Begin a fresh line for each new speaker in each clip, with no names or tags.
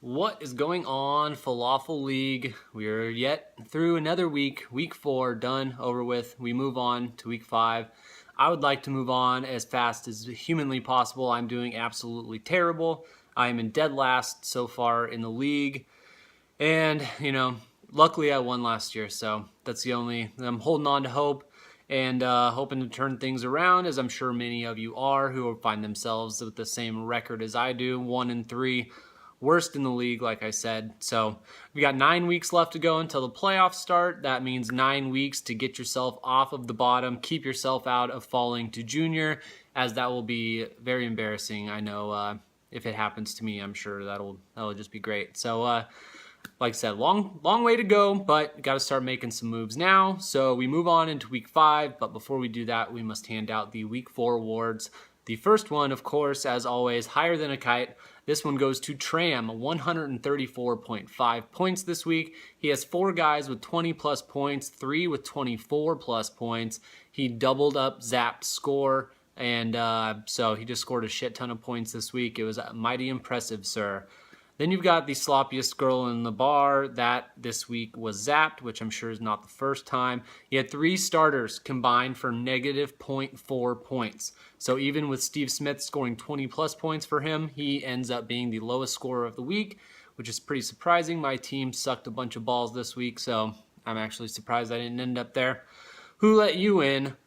What is going on, Falafel League? We are yet through another week. Week 4 done, over with. We move on to week 5. I would like to move on as fast as humanly possible. I'm doing absolutely terrible. I am in dead last so far in the league. And, luckily I won last year, so that's the only... I'm holding on to hope and hoping to turn things around, as I'm sure many of you are, who will find themselves with the same record as I do, 1-3. Worst in the league, like I said. So we got 9 weeks left to go until the playoffs start. That means 9 weeks to get yourself off of the bottom, keep yourself out of falling to junior, as that will be very embarrassing. I know if it happens to me, I'm sure that'll just be great. So like I said, long way to go, but got to start making some moves now. So we move on into week 5, but before we do that, we must hand out the week 4 awards. The first one, of course, as always, higher than a kite. This one goes to Tram, 134.5 points this week. He has 4 guys with 20 plus points, 3 with 24 plus points. He doubled up Zap's score, and so he just scored a shit ton of points this week. It was mighty impressive, sir. Then you've got the sloppiest girl in the bar. That this week was Zapped, which I'm sure is not the first time. He had 3 starters combined for negative 0.4 points. So even with Steve Smith scoring 20 plus points for him, he ends up being the lowest scorer of the week, which is pretty surprising. My team sucked a bunch of balls this week, so I'm actually surprised I didn't end up there. Who Let You In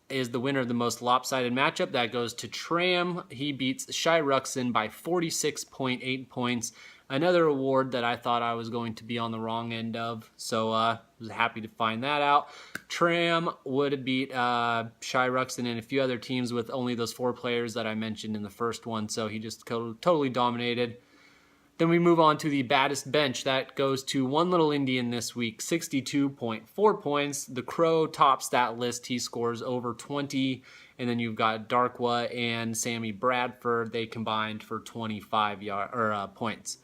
is the winner of the most lopsided matchup. That goes to Tram. He beats Shy Ruxin by 46.8 points. Another award that I thought I was going to be on the wrong end of, so I was happy to find that out. Tram would beat Shy Ruxin and a few other teams with only those 4 players that I mentioned in the first one, so he just totally dominated. Then we move on to the baddest bench. That goes to One Little Indian this week, 62.4 points. The Crow tops that list. He scores over 20. And then you've got Darkwa and Sammy Bradford. They combined for 25 points.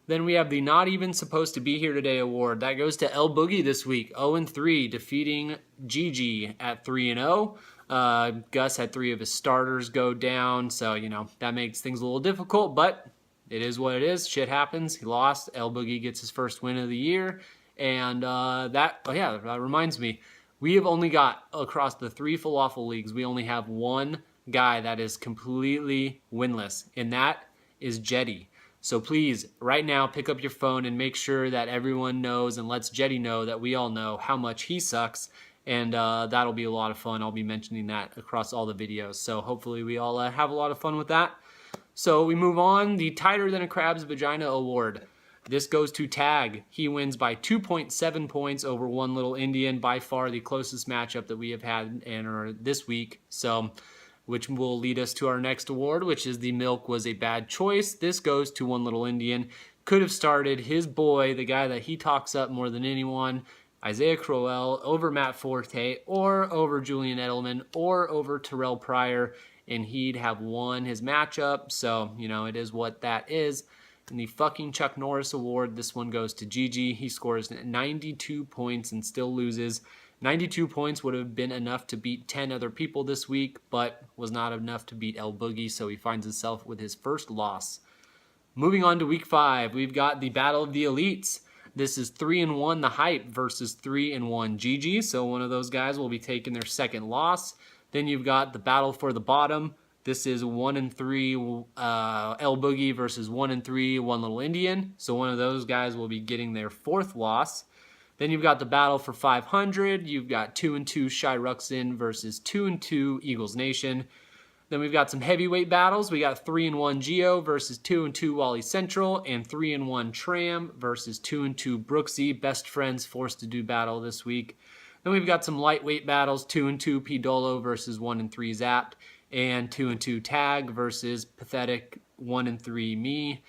Then we have the Not Even Supposed to Be Here Today award. That goes to El Boogie this week, 0-3, defeating Gigi at 3-0. Gus had 3 of his starters go down, so, that makes things a little difficult, but it is what it is. Shit happens. He lost. El Boogie gets his first win of the year. And that reminds me, we have only got, across the 3 Falafel leagues, we only have 1 guy that is completely winless, and that is Jetty. So please, right now, pick up your phone and make sure that everyone knows and lets Jetty know that we all know how much he sucks. And that'll be a lot of fun. I'll be mentioning that across all the videos. So hopefully we all have a lot of fun with that. So we move on. The Tighter Than a Crab's Vagina award. This goes to Tag. He wins by 2.7 points over One Little Indian, by far the closest matchup that we have had this week. So, which will lead us to our next award, which is the Milk Was a Bad Choice. This goes to One Little Indian. Could have started his boy, the guy that he talks up more than anyone, Isaiah Crowell, over Matt Forte, or over Julian Edelman, or over Terrell Pryor, and he'd have won his matchup. So, it is what that is. And the fucking Chuck Norris award, this one goes to Gigi. He scores 92 points and still loses. 92 points would have been enough to beat 10 other people this week, but was not enough to beat El Boogie, so he finds himself with his first loss. Moving on to week 5, we've got the Battle of the Elites. This is 3-1 The Hype versus 3-1 Gigi, so one of those guys will be taking their second loss. Then you've got the Battle for the Bottom. This is 1-3 El Boogie versus 1-3 One Little Indian. So one of those guys will be getting their 4th loss. Then you've got the Battle for 500. You've got 2-2 Shy Ruxin versus 2-2 Eagles Nation. Then we've got some heavyweight battles. We got 3-1 Geo versus 2-2 Wally Central, and 3-1 Tram versus 2-2 Brooksy. Best friends forced to do battle this week. Then we've got some lightweight battles, 2-2 P Dolo versus 1-3 Zapped, and 2-2 Tag versus pathetic 1-3 me.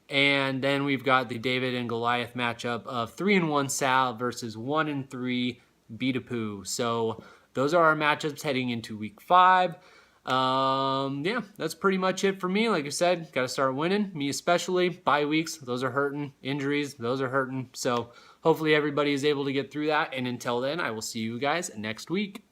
And then we've got the David and Goliath matchup of 3-1 Sal versus 1-3 Beatapoo. So those are our matchups heading into week 5. Yeah, that's pretty much it for me. Like I said, got to start winning. Me especially. Bye weeks, those are hurting. Injuries, those are hurting. So hopefully everybody is able to get through that. And until then, I will see you guys next week.